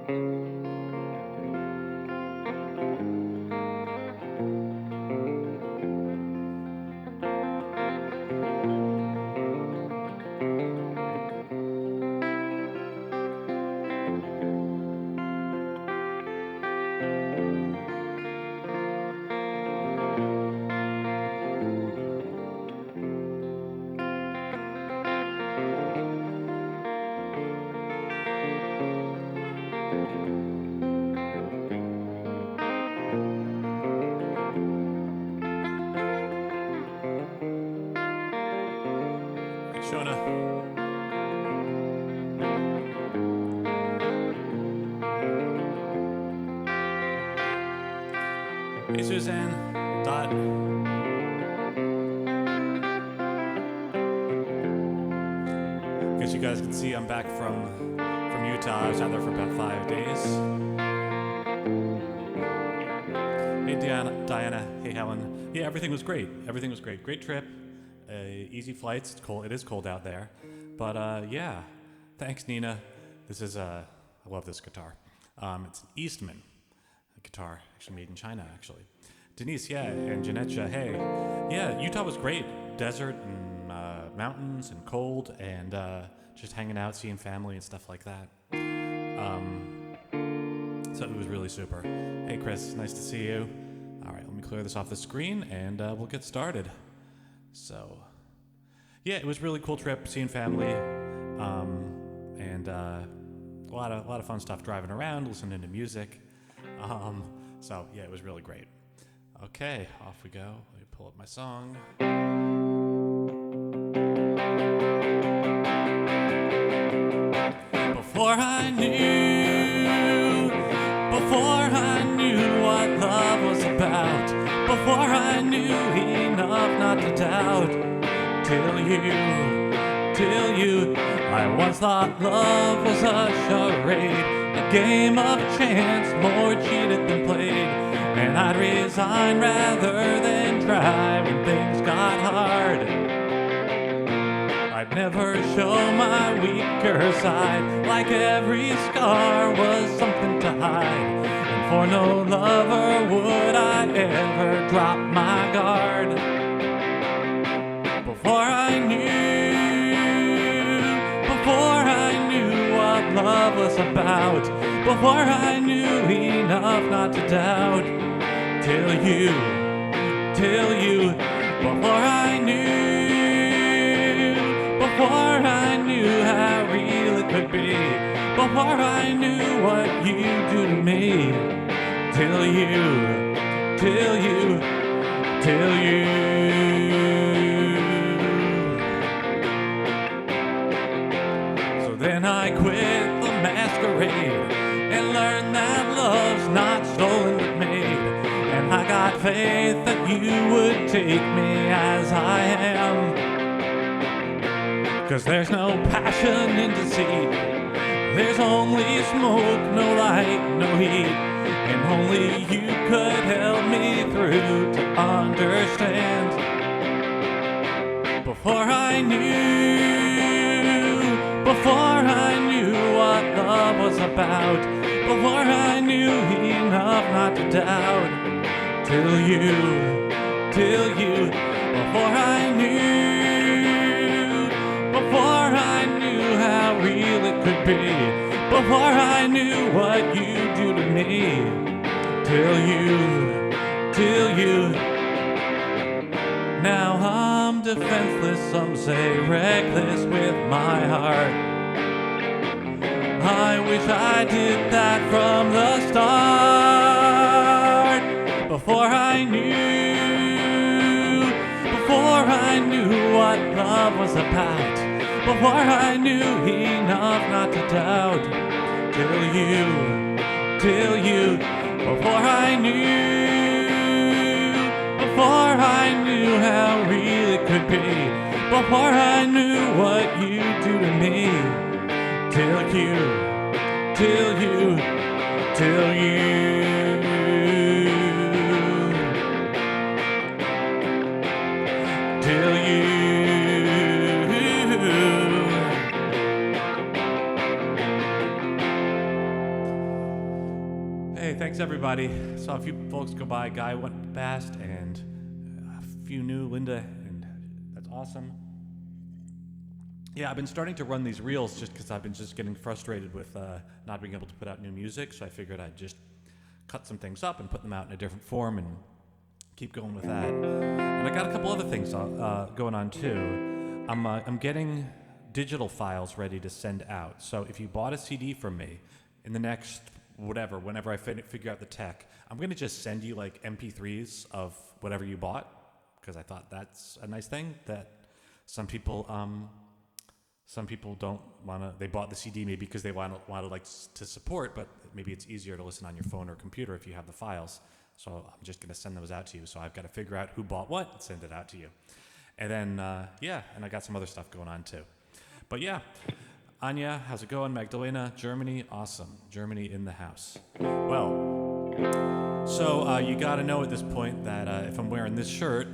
Shona. Hey, Suzanne. Dot. Guess you guys can see I'm back from Utah. I was out there for about 5 days. Hey, Diana. Hey, Helen. Yeah, everything was great. Everything was great. Great trip. Easy flights. It's cold. It is cold out there. But yeah. Thanks, Nina. This is I love this guitar. It's an Eastman guitar, actually made in China, actually. Denise, yeah, and Janetcha, hey. Yeah, Utah was great. Desert and mountains and cold and just hanging out, seeing family and stuff like that. So it was really super. Hey, Chris, nice to see you. All right, let me clear this off the screen and we'll get started. So, yeah, it was a really cool trip, seeing family, and a lot of fun stuff driving around, listening to music. So yeah, it was really great. Okay, off we go. Let me pull up my song. Before I knew what love was about, before I knew enough not to doubt, till you, I once thought love was a charade, a game of chance, more cheated than played, and I'd resign rather than try when things got hard. I'd never show my weaker side, like every scar was something to hide, and for no lover would I ever drop my guard. Before I knew what love was about, before I knew enough not to doubt, till you, before I knew how real it could be, before I knew what you do to me, till you. Then I quit the masquerade and learned that love's not stolen but made. And I got faith that you would take me as I am. 'Cause there's no passion in deceit, there's only smoke, no light, no heat. And only you could help me through to understand. Before I knew what love was about, before I knew enough not to doubt, till you, before I knew how real it could be, before I knew what you do to me, till you. Now I'm defenseless, some say reckless with my heart. I wish I did that from the start. Before I knew what love was about, before I knew enough not to doubt, till you, before I knew how real it could be, before I knew what you do to me, till you. Hey, thanks everybody. Saw a few folks go by. Guy went past, and a few new. Linda, and that's awesome. Yeah, I've been starting to run these reels just because I've been just getting frustrated with not being able to put out new music. So I figured I'd just cut some things up and put them out in a different form and keep going with that. And I got a couple other things going on too. I'm getting digital files ready to send out. So if you bought a CD from me in the next whenever I figure out the tech, I'm going to just send you like MP3s of whatever you bought, because I thought that's a nice thing that some people don't want to. They bought the CD maybe because they want to like to support, but maybe it's easier to listen on your phone or computer if you have the files. So I'm just going to send those out to you. So I've got to figure out who bought what and send it out to you. And then and I got some other stuff going on too. But yeah. Anya, how's it going? Magdalena, Germany, awesome. Germany in the house. Well, so you got to know at this point that if I'm wearing this shirt,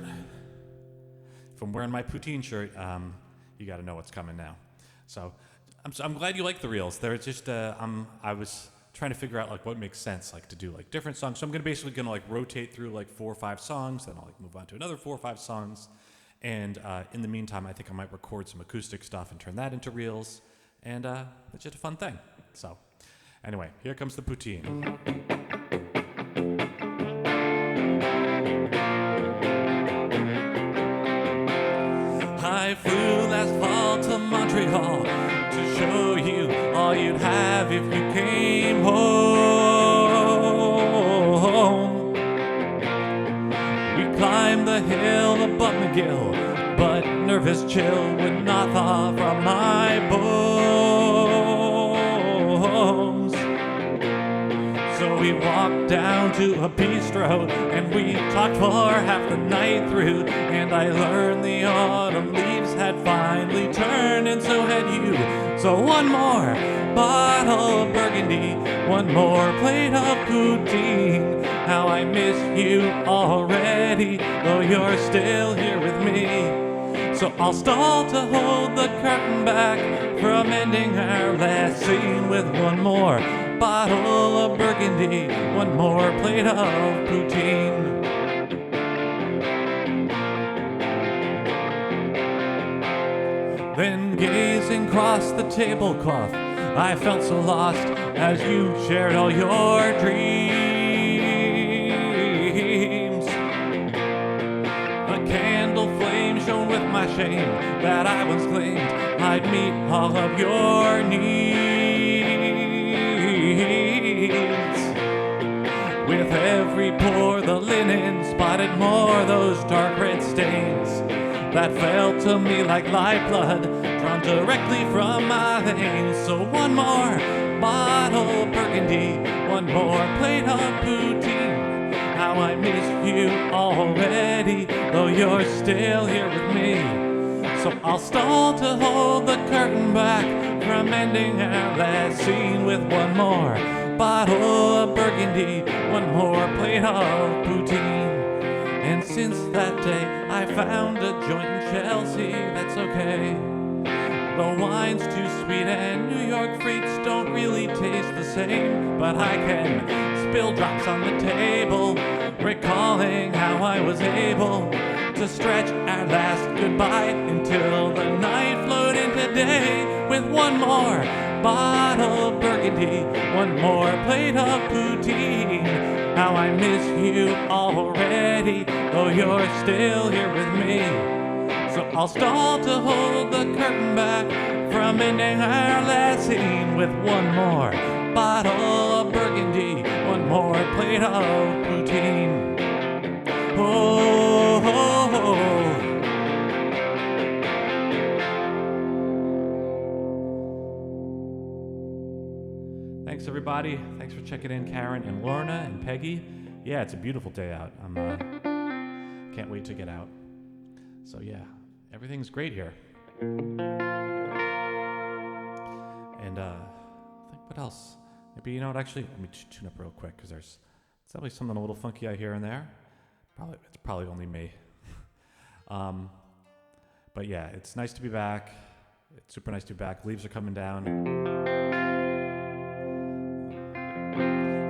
if I'm wearing my poutine shirt, you got to know what's coming now. So I'm glad you like the reels. They're just I was trying to figure out like what makes sense, like to do like different songs. So I'm basically gonna like rotate through like 4 or 5 songs, then I'll like move on to another 4 or 5 songs, and in the meantime, I think I might record some acoustic stuff and turn that into reels. And it's just a fun thing. So, anyway, here comes the poutine. I flew last fall to Montreal to show you all you'd have if you came home. We climbed the hill above McGill, but nervous chill would not thaw from my bones. So we walked down to a bistro and we talked for half the night through. And I learned the autumn leaves had finally turned, and so had you. So one more bottle of Burgundy, one more plate of poutine. How I miss you already, though you're still here with me. So I'll stall to hold the curtain back from ending our last scene with one more bottle of Burgundy, one more plate of poutine. Then gazing across the tablecloth, I felt so lost as you shared all your dreams. A candle flame shone with my shame that I once claimed I'd meet all of your needs. With every pore the linen spotted more those dark red stains that fell to me like lifeblood drawn directly from my veins. So one more bottle of Burgundy, one more plate of poutine. How I miss you already, though you're still here with me. So I'll stall to hold the curtain back from ending our last scene with one more bottle of Burgundy, one more plate of poutine. And since that day, I found a joint in Chelsea that's okay. The wine's too sweet and New York freaks don't really taste the same. But I can spill drops on the table, recalling how I was able to stretch our last goodbye until the night flowed into day. With one more bottle of Burgundy, one more plate of poutine. How I miss you already, though you're still here with me. So I'll stall to hold the curtain back from ending our last scene with one more bottle of Burgundy, one more plate of poutine. Oh, oh, oh. Thanks everybody. Thanks for checking in, Karen and Lorna and Peggy. Yeah, it's a beautiful day out. I'm can't wait to get out. So yeah, everything's great here. And I think what else? Maybe actually let me tune up real quick because there's definitely something a little funky I hear in there. It's probably only me. But yeah, it's nice to be back. It's super nice to be back. Leaves are coming down.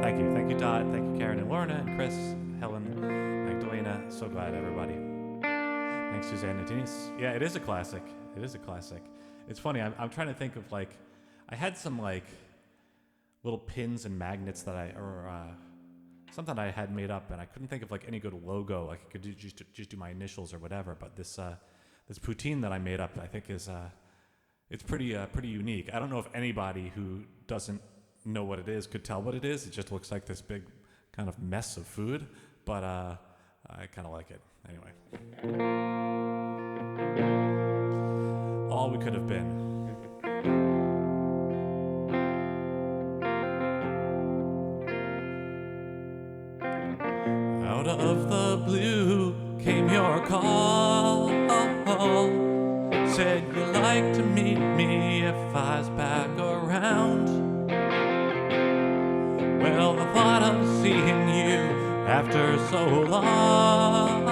Thank you you, Dot. Thank you, Karen and Lorna and Chris, Helen, Magdalena. So glad, everybody. Thanks, Suzanne and Denise. Yeah, it is a classic. It is a classic. It's funny. I'm trying to think of I had some little pins and magnets that something I had made up, and I couldn't think of any good logo. I could just do my initials or whatever. But this poutine that I made up, I think is it's pretty unique. I don't know if anybody who doesn't know what it is could tell what it is. It just looks like this big kind of mess of food, but I kind of like it anyway. All we could have been. Out of the blue came your call. Said you'd like to meet me if I was back around. Well, the thought of seeing you after so long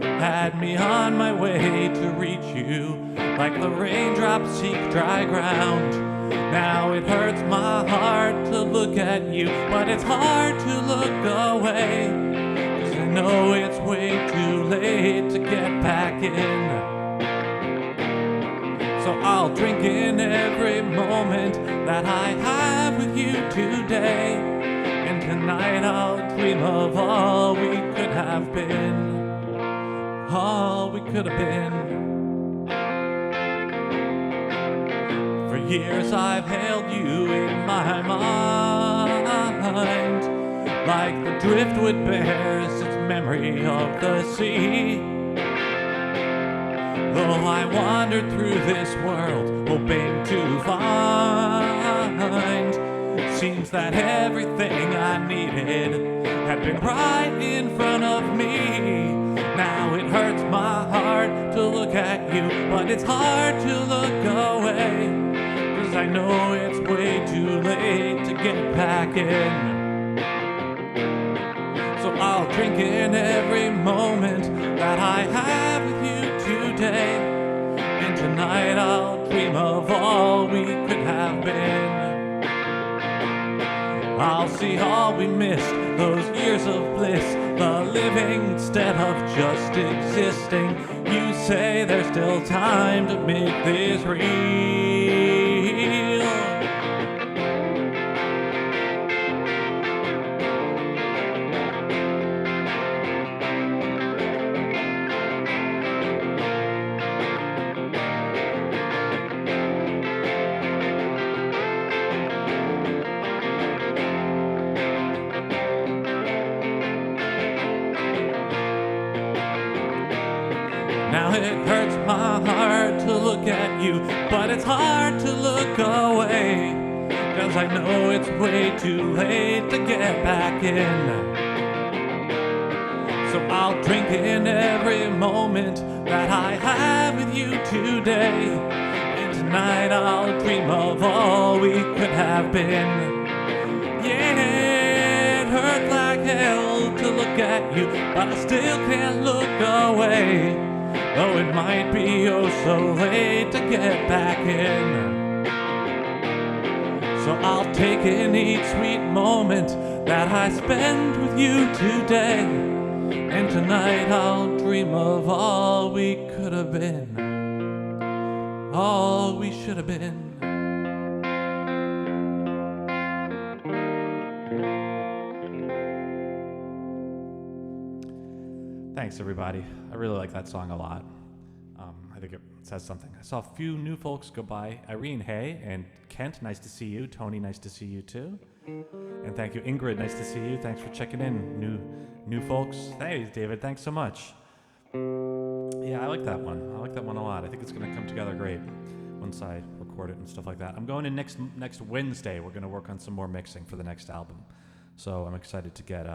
had me on my way to reach you like the raindrops seek dry ground. Now it hurts my heart to look at you, but it's hard to look away, 'cause I know it's way too late to get back in. So I'll drink in every moment that I have with you today, and tonight I'll dream of all we could have been, all we could have been. For years I've held you in my mind, like the driftwood bears its memory of the sea. Though I wandered through this world hoping to find, seems that everything I needed had been right in front of me. Now it hurts my heart to look at you, but it's hard to look away, 'cause I know it's way too late to get back in. So I'll drink in every moment that I have with you today, and tonight I'll dream of all we could have been. I'll see all we missed, those years of bliss, the living instead of just existing. You say there's still time to make this real. Now it hurts my heart to look at you, but it's hard to look away, 'cause I know it's way too late to get back in. So I'll drink in every moment that I have with you today, and tonight I'll dream of all we could have been. Yeah, it hurt like hell to look at you, but I still can't look away, though it might be oh so late to get back in. So I'll take in each sweet moment that I spend with you today, and tonight I'll dream of all we could have been, all we should have been. Thanks, everybody. I really like that song a lot. I think it says something. I saw a few new folks go by. Irene, hey, and Kent, nice to see you. Tony, nice to see you too. And thank you, Ingrid, nice to see you. Thanks for checking in, new folks. Hey, David, thanks so much. Yeah, I like that one. I like that one a lot. I think it's going to come together great once I record it and stuff like that. I'm going in next Wednesday. We're going to work on some more mixing for the next album. So I'm excited to get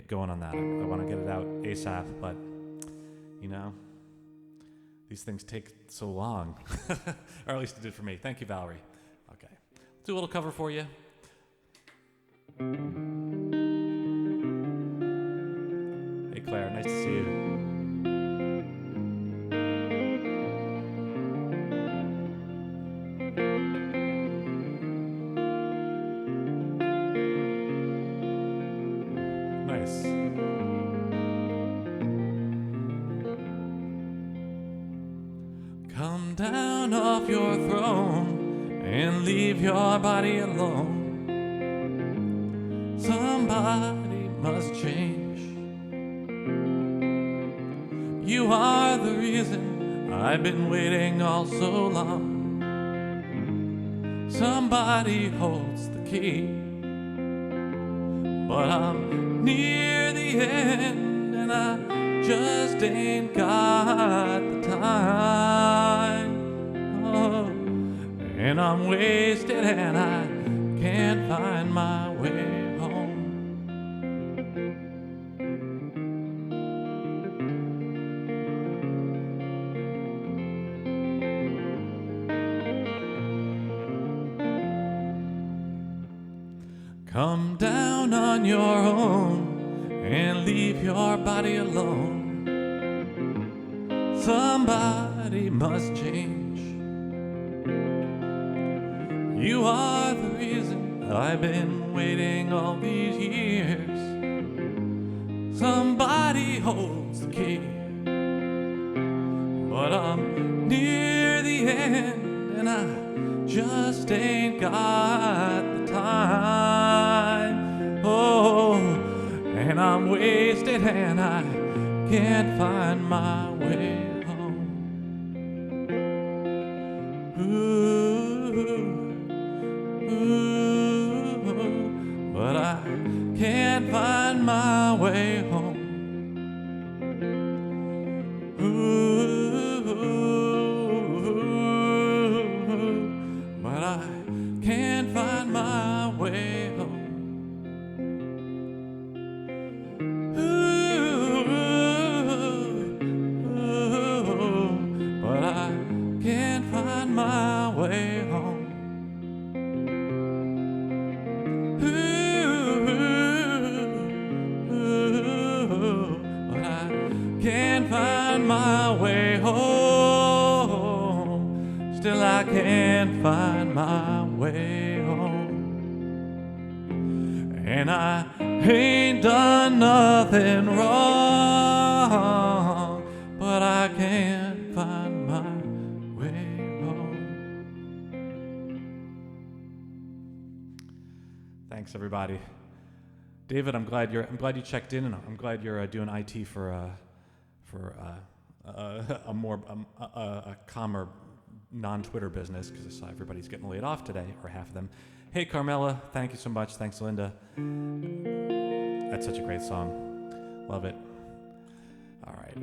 going on that. I want to get it out ASAP, but you know, these things take so long. Or at least it did for me. Thank you, Valerie. Okay. Let's do a little cover for you. Hey, Claire. Nice to see you. voice. Come down off your throne and leave your body alone. Somebody must change. You are the reason I've been waiting all so long. Somebody holds the key, but I'm near the end and I just ain't got the time. Oh, and I'm wasted and I can't find my way home. Come down on your own and leave your body alone. Somebody must change. You are the reason I've been waiting all these years. Somebody holds the key, but I'm near the end and I just ain't got the time. Oh, and I'm wasted and I can't find my way home. Ooh, but I can't find my way home. But I can't find my way home. But I can't find my way home. But I can't find my way home. Still I can't find my way home. And I ain't done nothing wrong, but I can't find my way home. Thanks, everybody. David, I'm glad you checked in, and I'm glad you're doing IT for a more calmer non-Twitter business, because I saw everybody's getting laid off today, or half of them. Hey, Carmela, thank you so much. Thanks, Linda. That's such a great song. Love it. All right.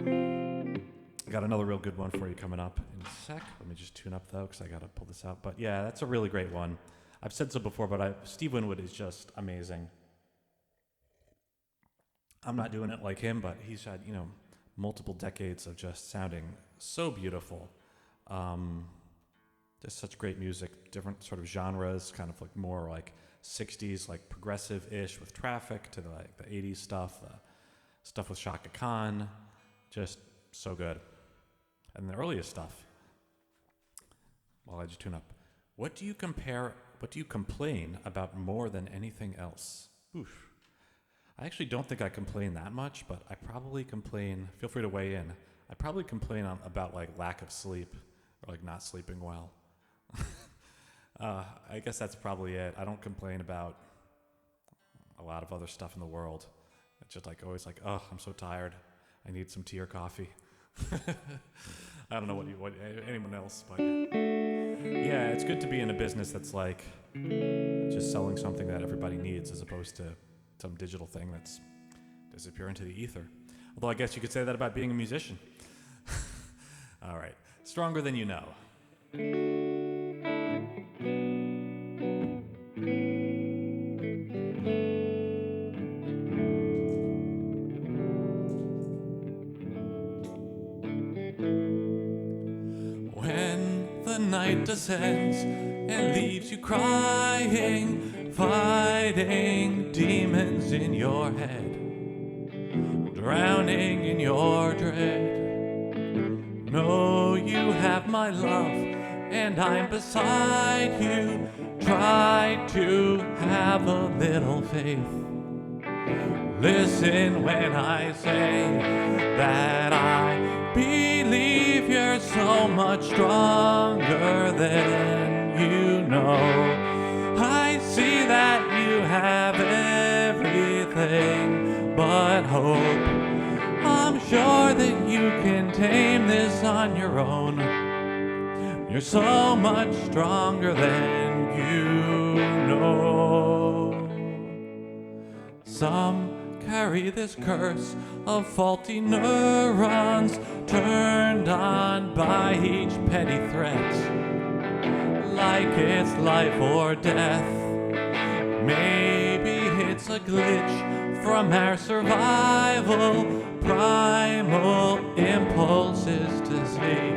I got another real good one for you coming up in a sec. Let me just tune up, though, because I got to pull this out. But yeah, that's a really great one. I've said so before, but Steve Winwood is just amazing. I'm not doing it like him, but he's had, multiple decades of just sounding so beautiful. Just such great music, different sort of genres, kind of like more like 60s, like progressive-ish with Traffic, to the 80s stuff, the stuff with Shaka Khan, just so good. And the earliest stuff, while I just tune up. What do you complain about more than anything else? Oof. I actually don't think I complain that much, but I probably complain, feel free to weigh in, I probably complain about like lack of sleep, or like not sleeping well. I guess that's probably it. I don't complain about a lot of other stuff in the world. It's just like always like, oh, I'm so tired. I need some tea or coffee. I don't know what anyone else, but yeah, it's good to be in a business that's like just selling something that everybody needs, as opposed to some digital thing that's disappear into the ether. Although I guess you could say that about being a musician. All right, Stronger Than You Know. When the night descends and leaves you crying, fighting demons in your head, drowning in your dread. Know you have my love, and I'm beside you. Try to have a little faith. Listen when I say that I believe you're so much stronger than you know. I see that you have everything but hope. I'm sure that you can tame this on your own. You're so much stronger than you know. Some carry this curse of faulty neurons turned on by each petty threat, like it's life or death. Maybe it's a glitch from our survival, primal impulses to see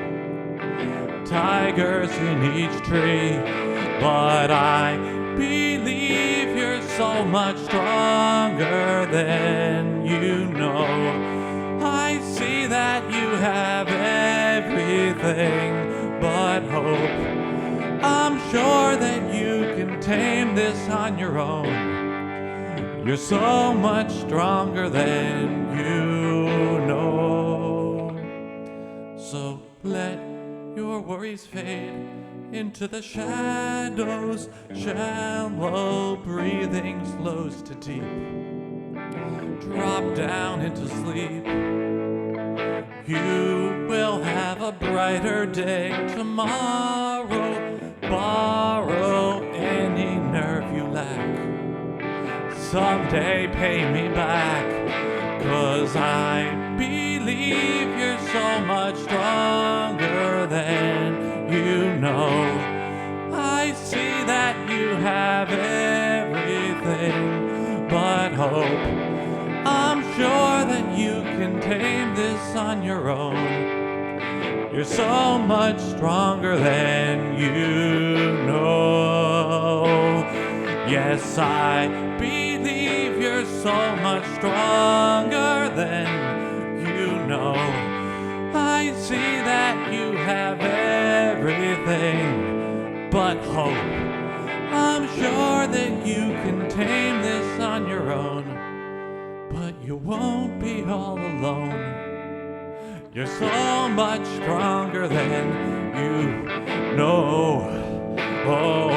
tigers in each tree. But I believe you're so much stronger than you know. I see that you have everything but hope. I'm sure that you can tame this on your own. You're so much stronger than you know. So let your worries fade into the shadows. Shallow breathing slows to deep. Drop down into sleep. You will have a brighter day tomorrow. Borrow any nerve you lack. Someday pay me back, 'cause I believe you're so much stronger than you know. I see that you have everything but hope. I'm sure that you can tame this on your own. You're so much stronger than you know. Yes, I believe you're so much stronger than you know. I see that you have everything but hope. I'm sure that you can tame this on your own, but you won't be all alone. You're so much stronger than you know. Oh.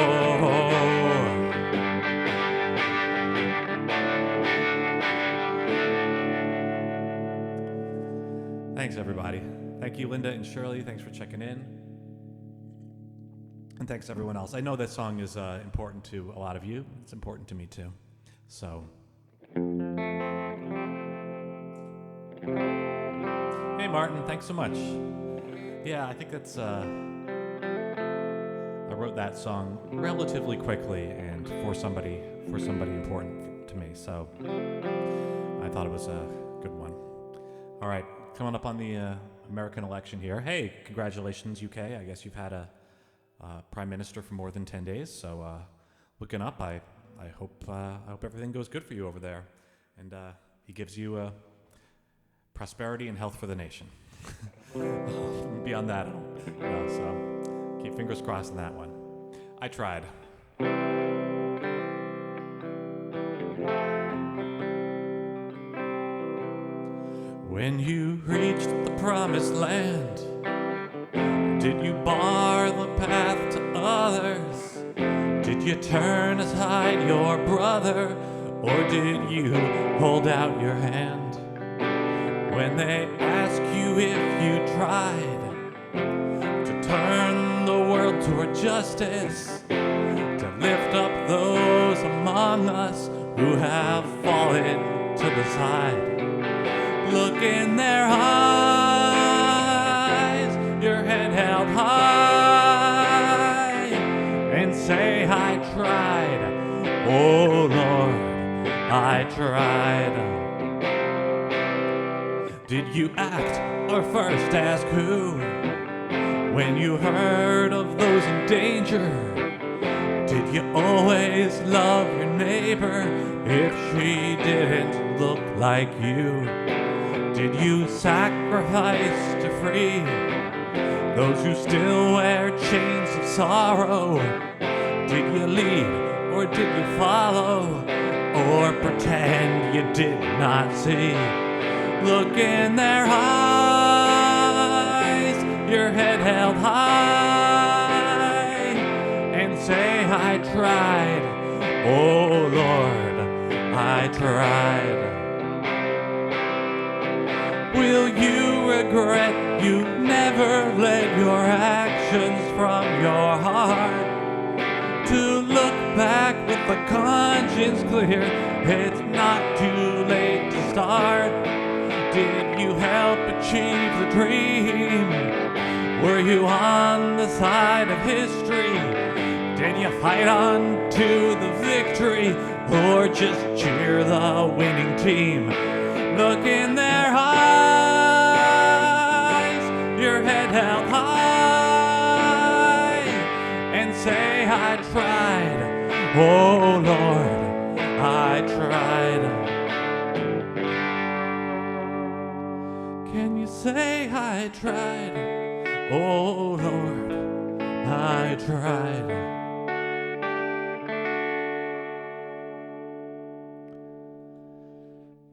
Thanks, everybody. Thank you, Linda and Shirley. Thanks for checking in. And thanks, everyone else. I know that song is important to a lot of you. It's important to me, too. So. Hey, Martin. Thanks so much. Yeah, I think that's... I wrote that song relatively quickly and for somebody important to me. So I thought it was a good one. All right. Coming up on the American election here. Hey, congratulations, UK. I guess you've had a prime minister for more than 10 days. So looking up, I hope everything goes good for you over there, and he gives you prosperity and health for the nation. Beyond that, I don't know. So keep fingers crossed on that one. I tried. When you reached the promised land, did you bar the path to others? Did you turn aside your brother, or did you hold out your hand? When they ask you if you tried to turn the world toward justice, to lift up those among us who have fallen to the side. Look in their eyes, your head held high, and say, I tried, oh Lord, I tried. Did you act or first ask who? When you heard of those in danger, did you always love your neighbor if she didn't look like you? Did you sacrifice to free those who still wear chains of sorrow? Did you lead or did you follow, or pretend you you did not see. Look in their eyes, your head held high, and say, I tried, oh Lord, I tried. Will you regret you never led your actions from your heart? To look back with the conscience clear, it's not too late to start. Did you help achieve the dream? Were you on the side of history? Did you fight on to the victory, or just cheer the winning team? Look in their eyes, your head held high, and say, I tried, oh Lord, I tried. Can you say I tried, oh Lord, I tried.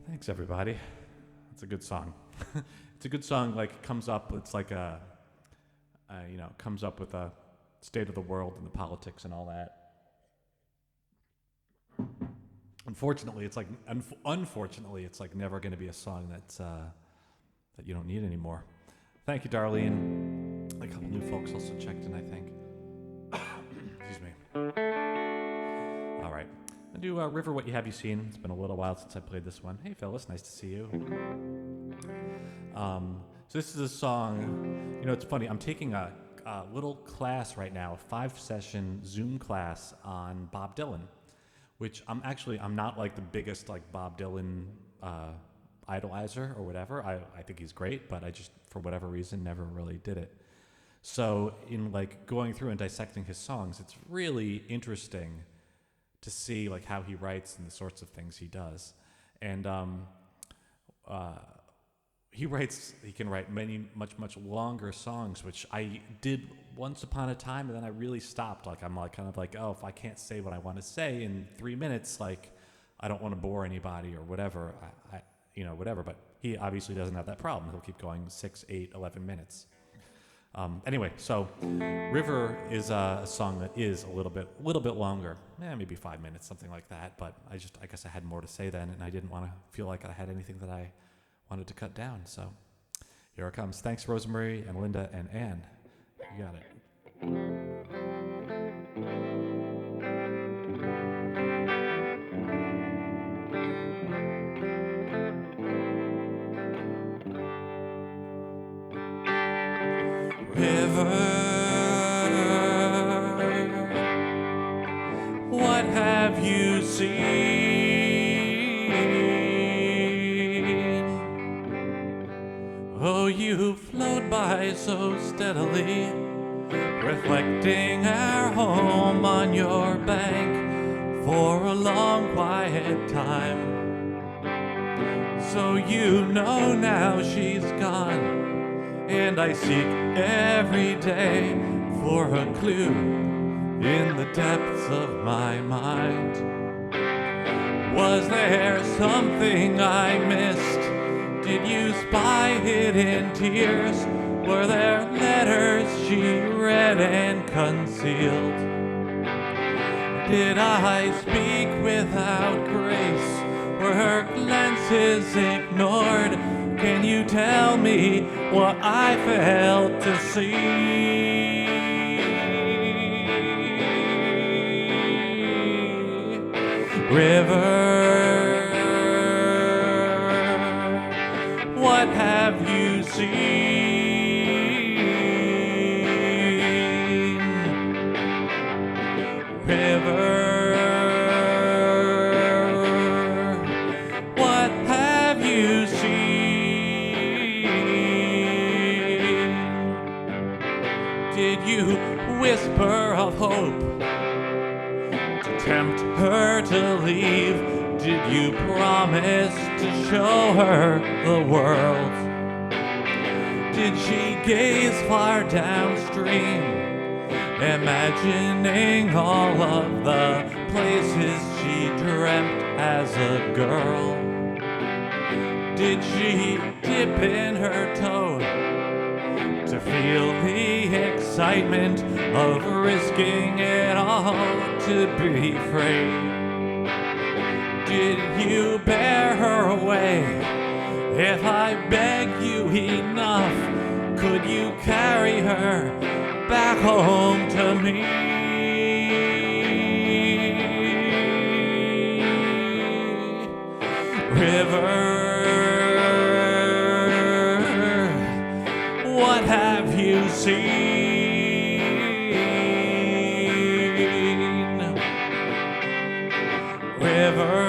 Thanks, everybody. It's a good song. It's a good song. Like, it comes up. It's like comes up with a state of the world and the politics and all that. Unfortunately, it's like never going to be a song that's that you don't need anymore. Thank you, Darlene. A couple new folks also checked in, I think. Excuse me. All right. I'll do River, What You Have You Seen. It's been a little while since I played this one. Hey, Phyllis, nice to see you. So this is a song, it's funny. I'm taking a little class right now, a 5-session Zoom class on Bob Dylan, which I'm not like the biggest like Bob Dylan idolizer or whatever. I think he's great, but I just, for whatever reason, never really did it. So in like going through and dissecting his songs, it's really interesting to see like how he writes and the sorts of things he does. And he can write many much longer songs, which I did once upon a time, and then I really stopped. Like, I'm like kind of like, oh, if I can't say what I want to say in 3 minutes, like, I don't want to bore anybody or whatever, whatever. But he obviously doesn't have that problem. He'll keep going 6, 8, 11 minutes. Anyway, so River is a song that is a little bit longer, maybe 5 minutes, something like that. But I guess I had more to say then, and I didn't want to feel like I had anything that I wanted to cut down. So here it comes. Thanks, Rosemary and Linda and Anne. You got it. River, what have you seen? Oh, you float by so steadily, reflecting our home on your bank for a long quiet time. So you know now she's gone, and I seek every day for a clue in the depths of my mind. Was there something I missed? Did you spy it in tears? Were there letters she read and concealed? Did I speak without grace? Were her glances ignored? Can you tell me what I failed to see? River, what have you seen? River, what have you seen? Did you whisper of hope to tempt her to leave? Did you promise to show her the world? Did she gaze far downstream, imagining all of the places she dreamt as a girl? Did she dip in her toe to feel the excitement of risking it all to be free? Did you bear her away? If I beg you enough, could you carry her back home to me? River, what have you seen? River,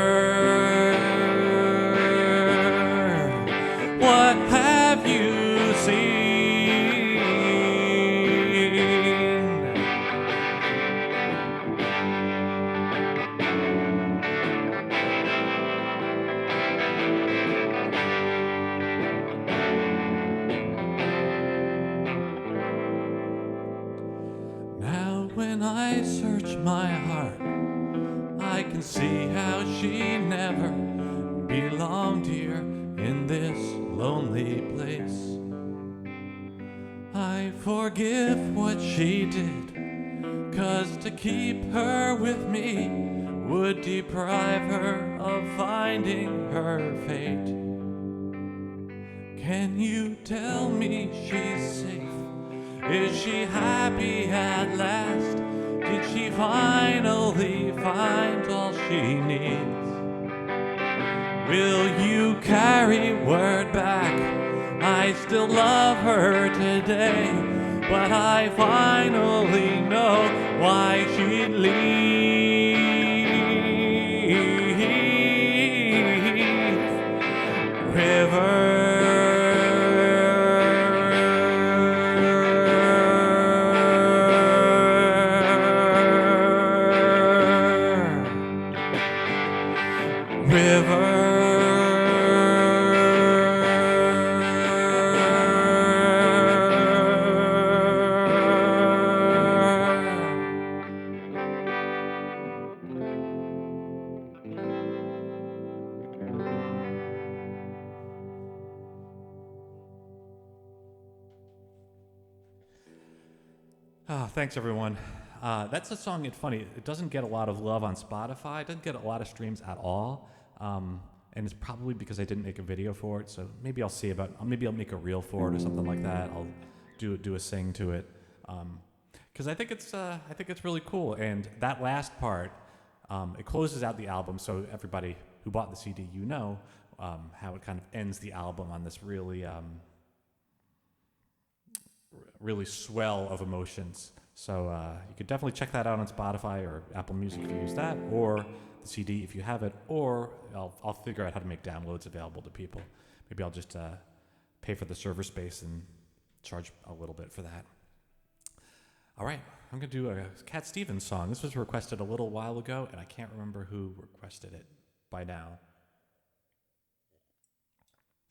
what have you seen? Now when I search my heart, I can see how she never belonged here in this lonely place. I forgive what she did, 'cause to keep her with me would deprive her of finding her fate. Can you tell me she's safe? Is she happy at last? Did she finally find all she needs? Will you carry word back? I still love her today, but I finally know why she'd leave. River, thanks everyone. That's a song. It's funny. It doesn't get a lot of love on Spotify. It doesn't get a lot of streams at all. And it's probably because I didn't make a video for it. So maybe I'll see about. Maybe I'll make a reel for it or something like that. I'll do a sing to it. Because I think it's really cool. And that last part, it closes out the album. So everybody who bought the CD, how it kind of ends the album on this really really swell of emotions. So you could definitely check that out on Spotify or Apple Music if you use that, or the CD if you have it, or I'll figure out how to make downloads available to people. Maybe I'll just pay for the server space and charge a little bit for that. All right, I'm going to do a Cat Stevens song. This was requested a little while ago, and I can't remember who requested it by now,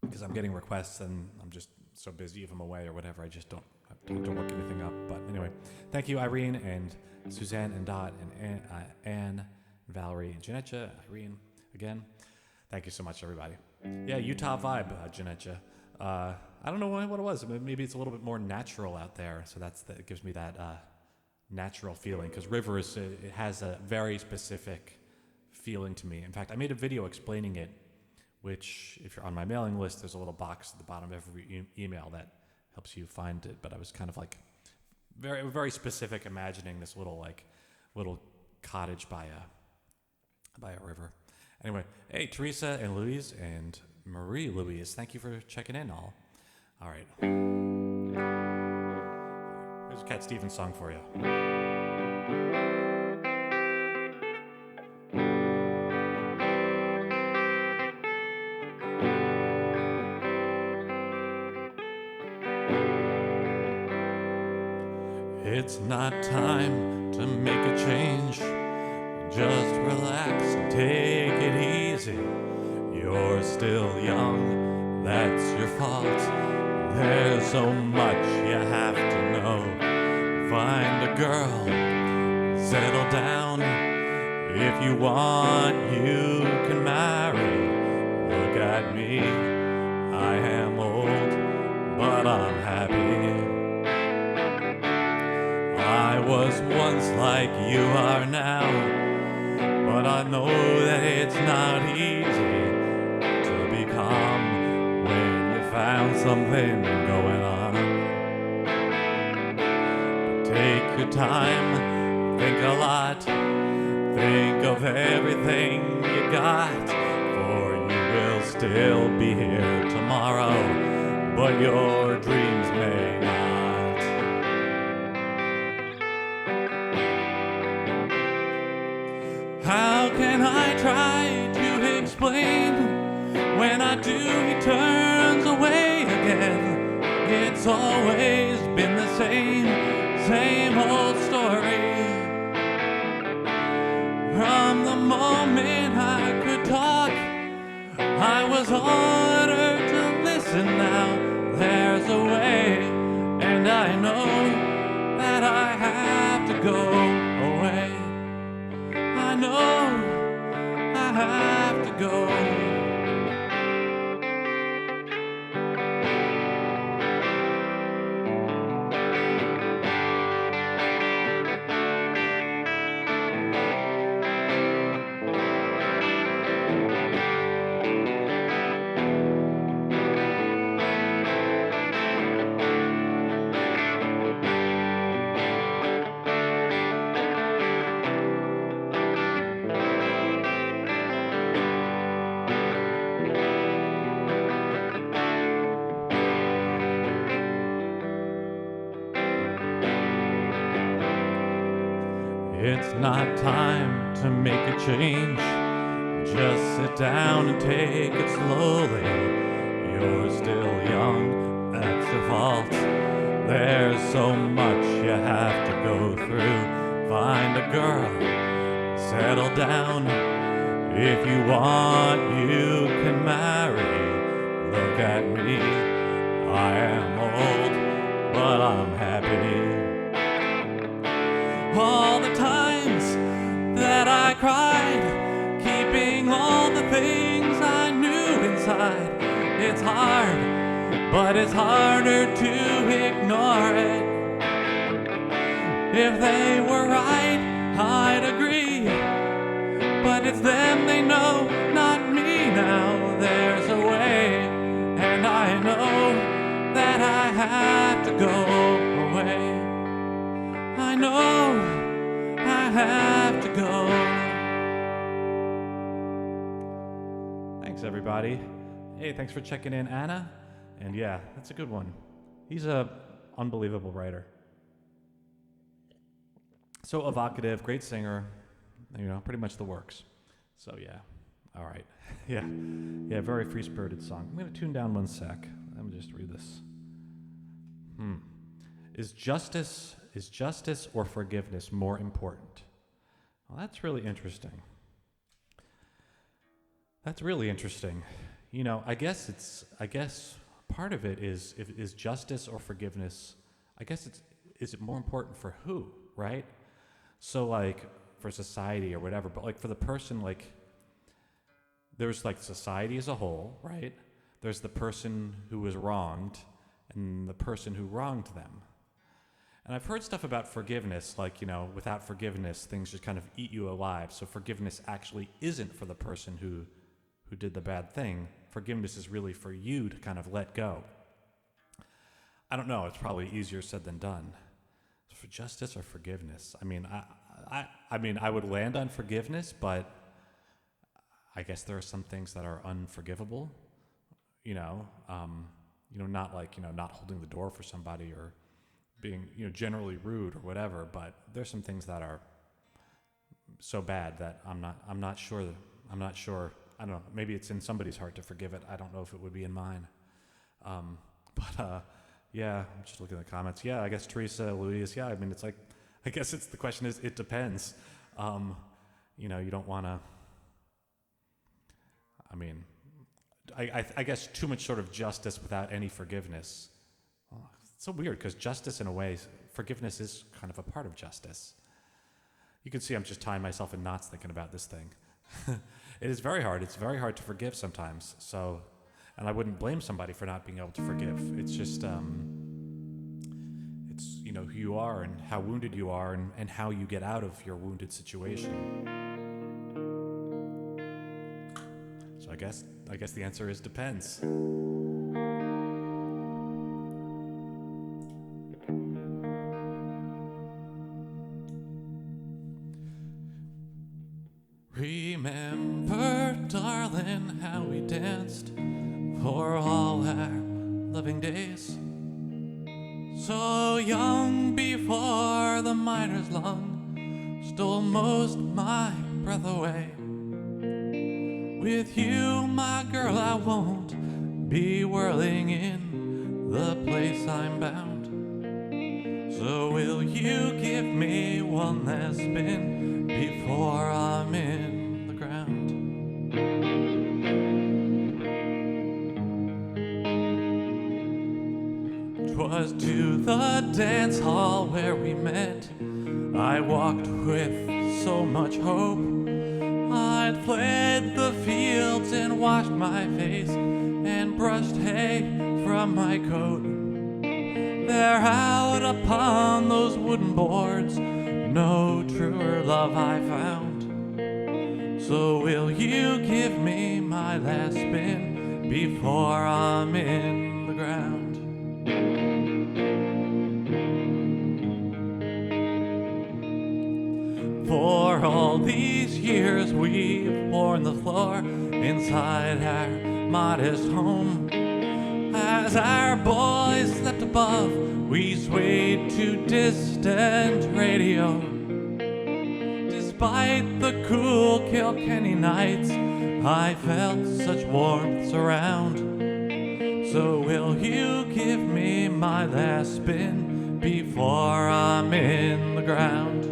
because I'm getting requests and I'm just so busy if I'm away or whatever. I just don't look anything up. But anyway, thank you, Irene and Suzanne and Dot and Anne, Valerie and Janetcha. Irene, again, thank you so much, everybody. Yeah, Utah vibe, Janetcha. I don't know what it was. Maybe it's a little bit more natural out there, so it gives me that natural feeling. Because River it has a very specific feeling to me. In fact, I made a video explaining it, which, if you're on my mailing list, there's a little box at the bottom of every email that helps you find it. But I was kind of like very, very specific, imagining this little cottage by a river. Anyway, hey, Teresa and Louise and Marie Louise, thank you for checking in all. All right. Here's a Cat Stevens song for you. It's not time to make a change. Just relax and take it easy. You're still young, that's your fault. There's so much you have to know. Find a girl, settle down. If you want, you can marry. Look at me, like you are now. But I know that it's not easy to be calm when you found something going on. But take your time, think a lot, think of everything you got, for you will still be here tomorrow, but your dreams may not. How can I try to explain? When I do, he turns away again. It's always been the same old story. From the moment I could talk, I was ordered to listen. Now there's a way, and I know that I have to go away. I know I have to go. It's not time to make a change. Just sit down and take it slowly. You're still young, that's your fault. There's so much you have to go through. Find a girl, settle down. If you want, you can marry. Look at me, I am old, but I'm happy. All the times that I cried, keeping all the things I knew inside. It's hard, but it's harder to ignore it. If they were right, I'd agree. But it's them they know, not me now. There's a way, and I know that I have to go away. I know I have to go. Thanks, everybody. Hey, thanks for checking in, Anna. And yeah, that's a good one. He's a unbelievable writer. So evocative, great singer, pretty much the works. So yeah, all right. Yeah, very free-spirited song. I'm going to tune down one sec. Let me just read this. Is justice or forgiveness more important? Well, that's really interesting. I guess part of it is justice or forgiveness. I guess is it more important for who, right? So like for society or whatever, but like for the person, like there's like society as a whole, right? There's the person who was wronged and the person who wronged them. And I've heard stuff about forgiveness, like, without forgiveness, things just kind of eat you alive. So forgiveness actually isn't for the person who did the bad thing. Forgiveness is really for you to kind of let go. I don't know. It's probably easier said than done. For justice or forgiveness? I mean, I would land on forgiveness, but I guess there are some things that are unforgivable. Not like not holding the door for somebody or being generally rude or whatever, but there's some things that are so bad that I'm not sure. I don't know. Maybe it's in somebody's heart to forgive it. I don't know if it would be in mine. Yeah, I'm just looking at the comments. Yeah, I guess Teresa, Louise. Yeah, I mean, it's like, I guess the question is, it depends. You don't want to. I mean, I guess too much sort of justice without any forgiveness. Well, it's so weird because justice, in a way, forgiveness is kind of a part of justice. You can see I'm just tying myself in knots thinking about this thing. It is very hard. It's very hard to forgive sometimes. So, and I wouldn't blame somebody for not being able to forgive. It's just, who you are and how wounded you are and how you get out of your wounded situation. So I guess the answer is depends. Remember, darling, how we danced for all our loving days. So young before the miner's lung stole most my breath away. With you, my girl, I won't be whirling in the place I'm bound. So will you give me one last spin before I'm in the ground? 'Twas to the dance hall where we met. I walked with so much hope. I'd fled the fields and washed my face and brushed hay from my coat. There out upon those wooden boards, no truer love I found. So will you give me my last spin before I'm in the ground? For all these years we've worn the floor inside our modest home. As our boys slept above, we swayed to distant radio. Despite the cool Kilkenny nights, I felt such warmth surround. So will you give me my last spin before I'm in the ground?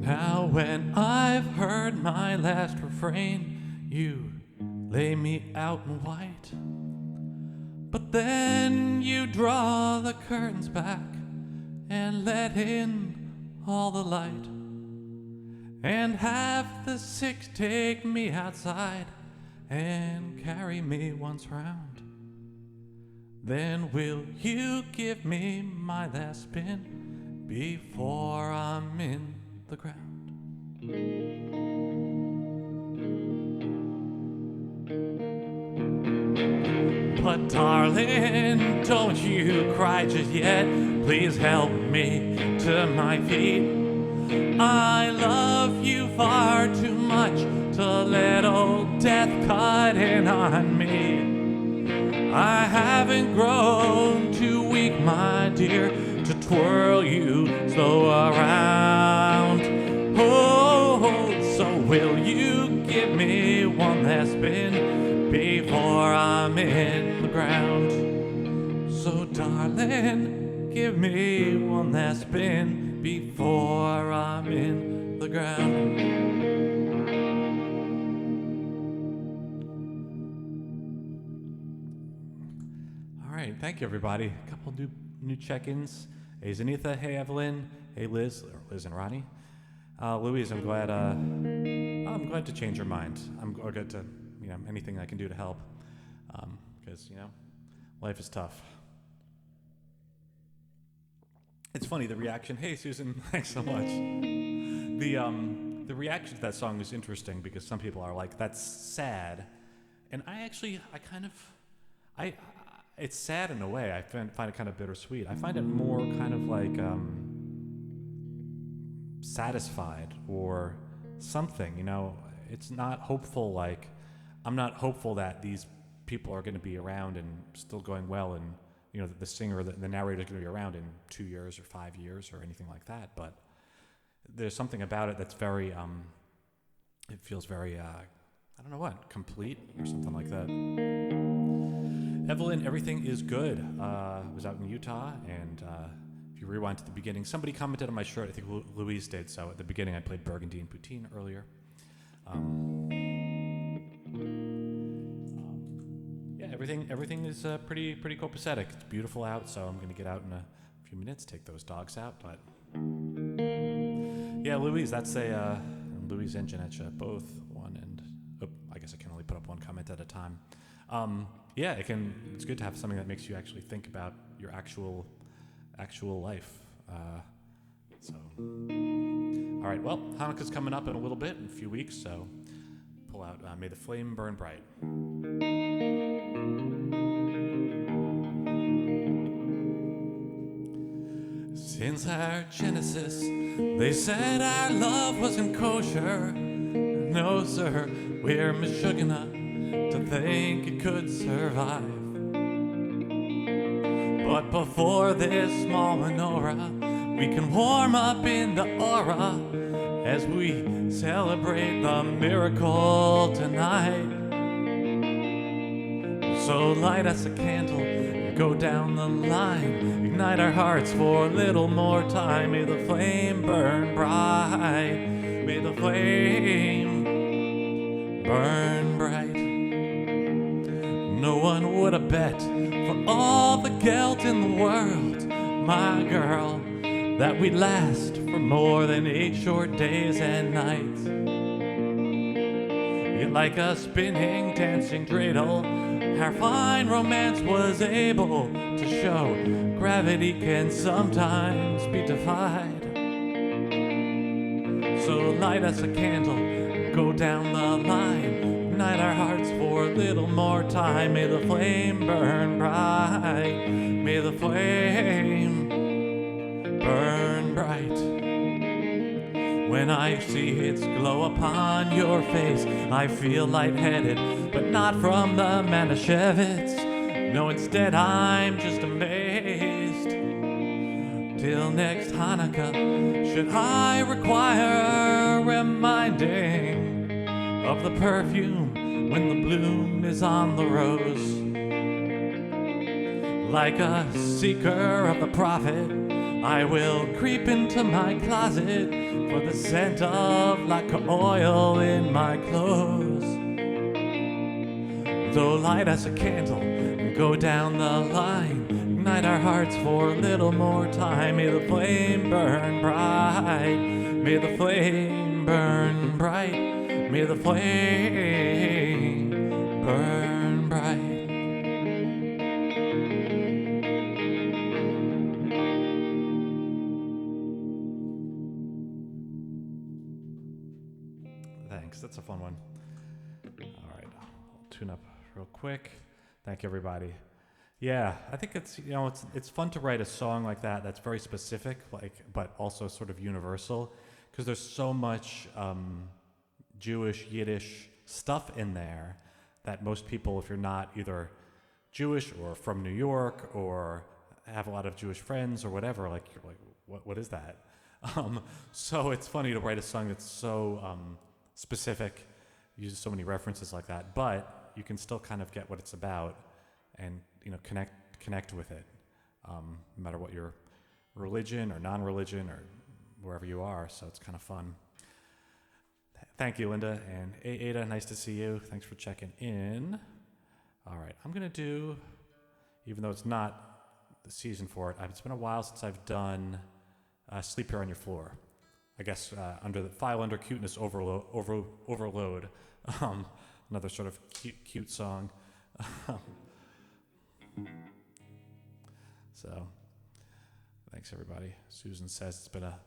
Now when I've heard my last refrain, you lay me out in white. But then you draw the curtains back and let in all the light, and have the six take me outside and carry me once round. Then will you give me my last spin before I'm in the ground? But darling, don't you cry just yet. Please help me to my feet. I love you far too much to let old death cut in on me. I haven't grown too weak, my dear, to twirl you slow around. Oh, so will you give me one last spin before I'm in the ground? So darling, give me one last spin before I'm in the ground. All right, thank you, everybody. A couple new check-ins. Hey, Zanitha. Hey, Evelyn. Hey, Liz and Ronnie. Louise, I'm glad to change your mind. I'm glad to, anything I can do to help, because life is tough. It's funny, the reaction. Hey, Susan, thanks so much. The reaction to that song is interesting because some people are like, "That's sad," and it's sad in a way. I find it kind of bittersweet. I find it more kind of like satisfied or something. It's not hopeful. Like, I'm not hopeful that these people are going to be around and still going well, and the singer, the narrator is going to be around in 2 years or 5 years or anything like that. But there's something about it that's very, it feels very, complete or something like that. Evelyn, everything is good. I was out in Utah, and if you rewind to the beginning, somebody commented on my shirt. I think Louise did. So at the beginning, I played Burgundy and Poutine earlier. Yeah, everything is pretty copacetic. It's beautiful out, so I'm gonna get out in a few minutes, take those dogs out. But yeah, Louise, that's Louise and Janetcha, both one and I guess I can only put up one comment at a time. Yeah, it's good to have something that makes you actually think about your actual life. All right, well, Hanukkah's coming up in a little bit, in a few weeks, so pull out May the Flame Burn Bright. Since our genesis, they said our love wasn't kosher. No, sir, we're mishugana to think it could survive. But before this small menorah, we can warm up in the aura as we celebrate the miracle tonight. So light us a candle, go down the line, ignite our hearts for a little more time. May the flame burn bright, may the flame burn bright. No one would have bet for all the gelt in the world, my girl, that we'd last for more than 8 short days and nights. You're like a spinning, dancing dreidel. Our fine romance was able to show gravity can sometimes be defied. So light us a candle, go down the line, ignite our hearts for a little more time. May the flame burn bright, may the flame burn bright. When I see its glow upon your face, I feel lightheaded, but not from the Manischewitz. No, instead I'm just amazed. Till next Hanukkah, should I require reminding of the perfume when the bloom is on the rose? Like a seeker of the prophet, I will creep into my closet for the scent of like oil in my clothes. So light us a candle and go down the line, ignite our hearts for a little more time. May the flame burn bright, may the flame burn bright, may the flame burn bright. That's a fun one. All right, I'll tune up real quick. Thank you, everybody. Yeah, I think it's fun to write a song like that that's very specific, but also sort of universal, because there's so much Jewish, Yiddish stuff in there that most people, if you're not either Jewish or from New York or have a lot of Jewish friends or whatever, you're like, what is that? So it's funny to write a song that's so specific, uses so many references like that, but you can still kind of get what it's about and connect with it, no matter what your religion or non-religion or wherever you are. So it's kind of fun. Thank you, Linda, and Ada, nice to see you. Thanks for checking in. All right, I'm gonna do, even though it's not the season for it, it's been a while since I've done Sleep Here on Your Floor. I guess under the file under cuteness overload, another sort of cute song. So, thanks everybody. Susan says it's been a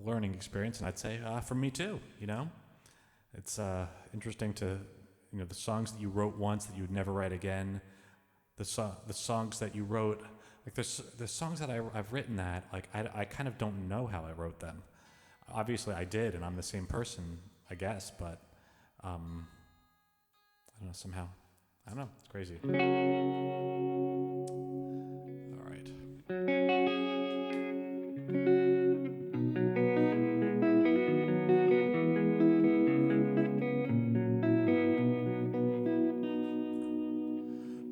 learning experience, and I'd say for me too. It's interesting to the songs that you wrote once that you would never write again. The songs that you wrote, there's songs that I've written that I kind of don't know how I wrote them. Obviously I did, and I'm the same person, I guess, but I don't know, somehow. I don't know, it's crazy. All right.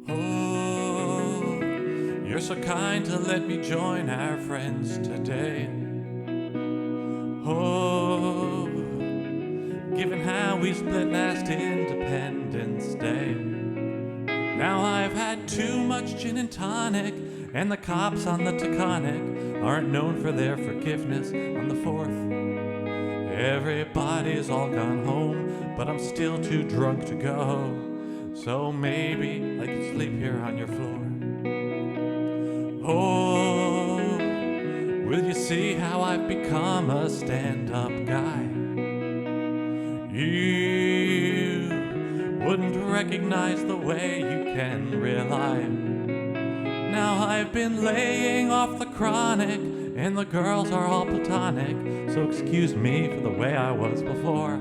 Oh, so kind to let me join our friends today. Oh, given how we split last Independence Day. Now I've had too much gin and tonic, and the cops on the Taconic aren't known for their forgiveness on the 4th. Everybody's all gone home, but I'm still too drunk to go. So maybe I could sleep here on your floor. Oh, will you see how I've become a stand-up guy? You wouldn't recognize the way you can rely. Now I've been laying off the chronic, and the girls are all platonic, so excuse me for the way I was before.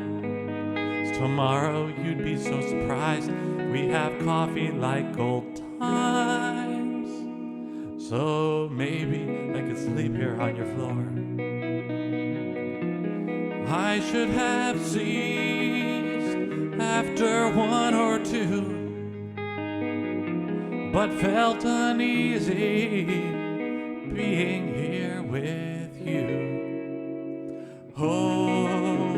Tomorrow you'd be so surprised we have coffee like old times. So maybe I could sleep here on your floor. I should have ceased after 1 or 2, but felt uneasy being here with you. Oh,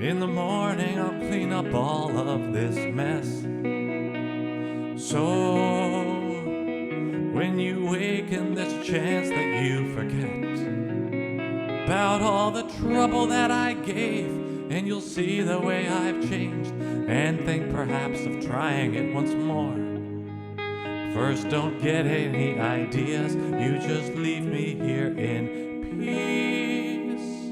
in the morning I'll clean up all of this mess. So when you waken, there's a chance that you forget about all the trouble that I gave, and you'll see the way I've changed and think perhaps of trying it once more. First, don't get any ideas, you just leave me here in peace.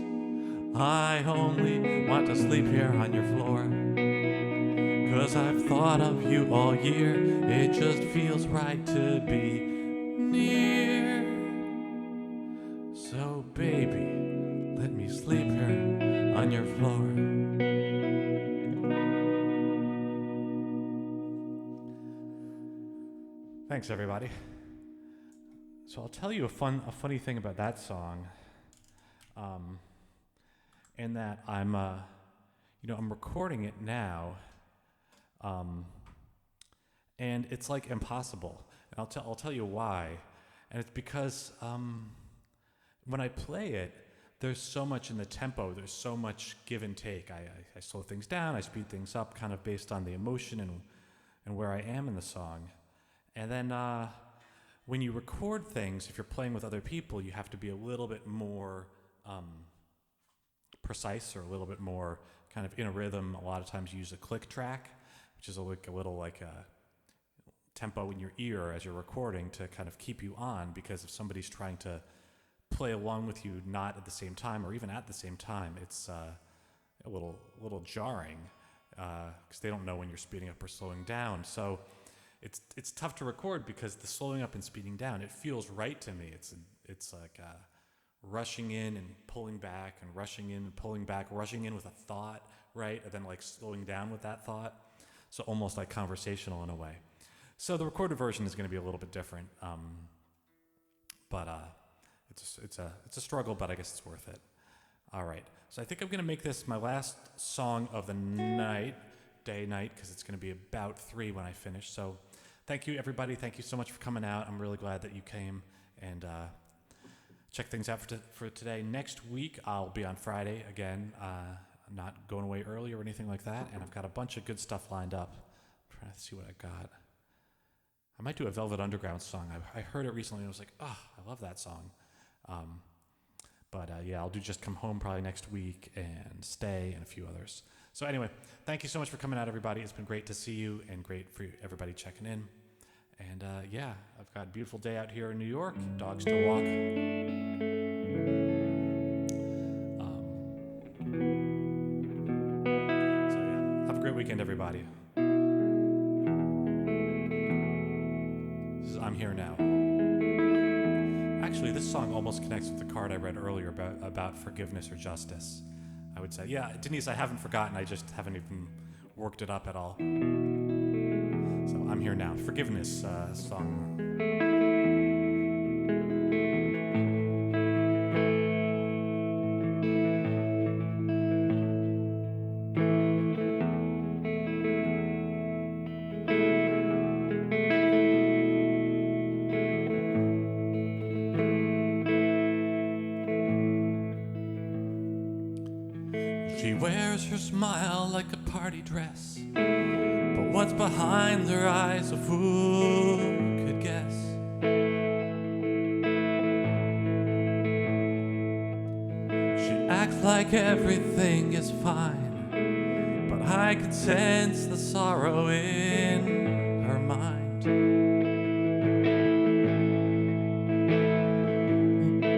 I only want to sleep here on your floor, 'cause I've thought of you all year. It just feels right to be near. So baby, let me sleep here on your floor. Thanks, everybody. So I'll tell you a funny thing about that song. In that I'm recording it now, and it's like impossible. And I'll tell you why. And it's because when I play it, there's so much in the tempo. There's so much give and take. I slow things down. I speed things up, kind of based on the emotion and where I am in the song. And then when you record things, if you're playing with other people, you have to be a little bit more precise, or a little bit more kind of in a rhythm. A lot of times you use a click track, which is a little tempo in your ear as you're recording to kind of keep you on, because if somebody's trying to play along with you not at the same time or even at the same time, it's a little jarring because they don't know when you're speeding up or slowing down. So it's tough to record because the slowing up and speeding down, it feels right to me. It's like rushing in and pulling back and rushing in and pulling back, rushing in with a thought, right? And then like slowing down with that thought. So almost like conversational in a way. So the recorded version is going to be a little bit different. But it's a struggle, but I guess it's worth it. All right. So I think I'm going to make this my last song of the night, because it's going to be about 3 when I finish. So thank you, everybody. Thank you so much for coming out. I'm really glad that you came, and check things out for today. Next week, I'll be on Friday again. I'm not going away early or anything like that, and I've got a bunch of good stuff lined up. I'm trying to see what I got. I might do a Velvet Underground song. I heard it recently, and I was like, oh, I love that song. But I'll do Just Come Home probably next week, and Stay, and a few others. So anyway, thank you so much for coming out, everybody. It's been great to see you, and great for everybody checking in. And I've got a beautiful day out here in New York. Dogs to walk. Have a great weekend, everybody. This is I'm Here Now. Actually, this song almost connects with the card I read earlier about forgiveness or justice. I would say, yeah, Denise, I haven't forgotten. I just haven't even worked it up at all. So I'm Here Now. Forgiveness song. wears her smile like a party dress, but what's behind her eyes, a fool could guess. She acts like everything is fine, but I can sense the sorrow in her mind.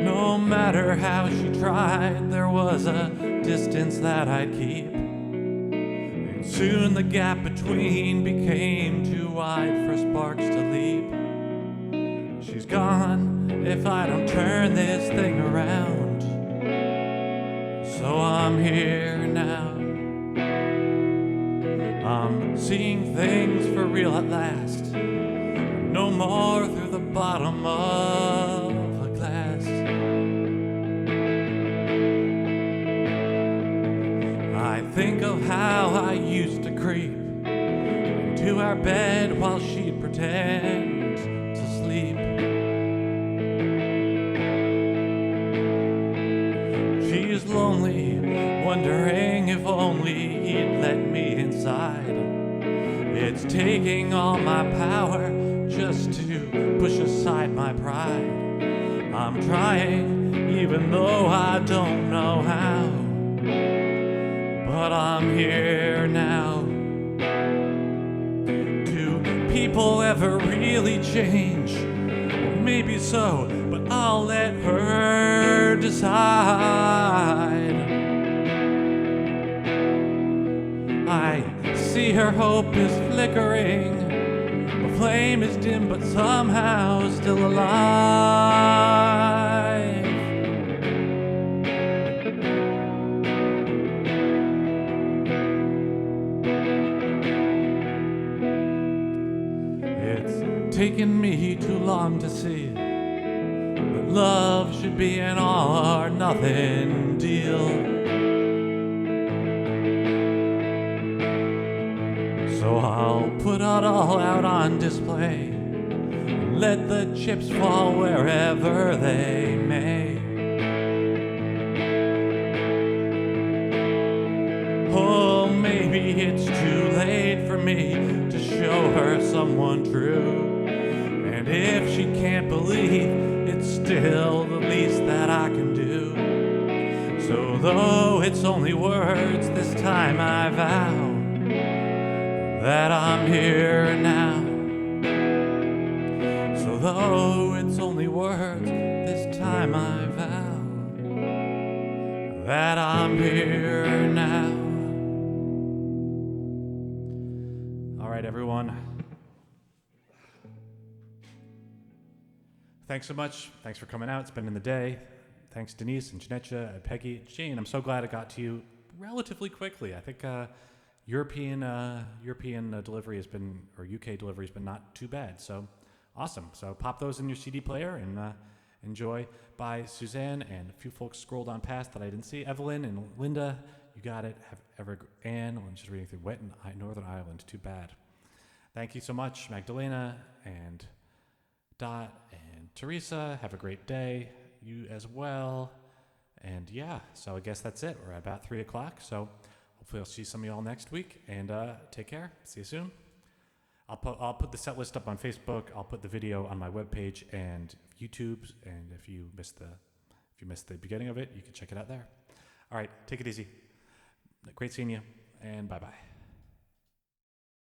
No matter how she tried, there was a distance that I'd keep, and soon the gap between became too wide for sparks to leap. She's gone if I don't turn this thing around, so I'm here now. I'm seeing things for real at last, no more through the bottom of a glass. I think of how I used to creep into our bed while she'd pretend to sleep. She's lonely, wondering if only he'd let me inside. It's taking all my power just to push aside my pride. I'm trying, even though I don't know how, but I'm here now. Do people ever really change? Well, maybe so, but I'll let her decide. I see her hope is flickering, the flame is dim but somehow still alive. It's taken me too long to see that love should be an all or nothing deal. So I'll put it all out on display and let the chips fall wherever they may. Oh, maybe it's too late for me to show her someone true, and if she can't believe, it's still the least that I can do. So though it's only words, this time I vow that I'm here now. So though it's only words, this time I vow that I'm here now. All right, everyone. Thanks so much. Thanks for coming out, spending the day. Thanks, Denise and Janetcha and Peggy. Jane, I'm so glad it got to you relatively quickly. I think European delivery has been, or UK delivery has been not too bad. So awesome. So pop those in your CD player and enjoy. By Suzanne, and a few folks scrolled on past that I didn't see. Evelyn and Linda, you got it. Anne, I'm just reading through Wet in Northern Ireland. Too bad. Thank you so much, Magdalena and Dot and Teresa. Have a great day. You as well. And yeah, so I guess that's it. We're at about 3 o'clock. So hopefully I'll see some of y'all next week, and take care. See you soon. I'll put the set list up on Facebook. I'll put the video on my webpage and YouTube. And if you missed the beginning of it, you can check it out there. All right, take it easy. Great seeing you, and bye-bye.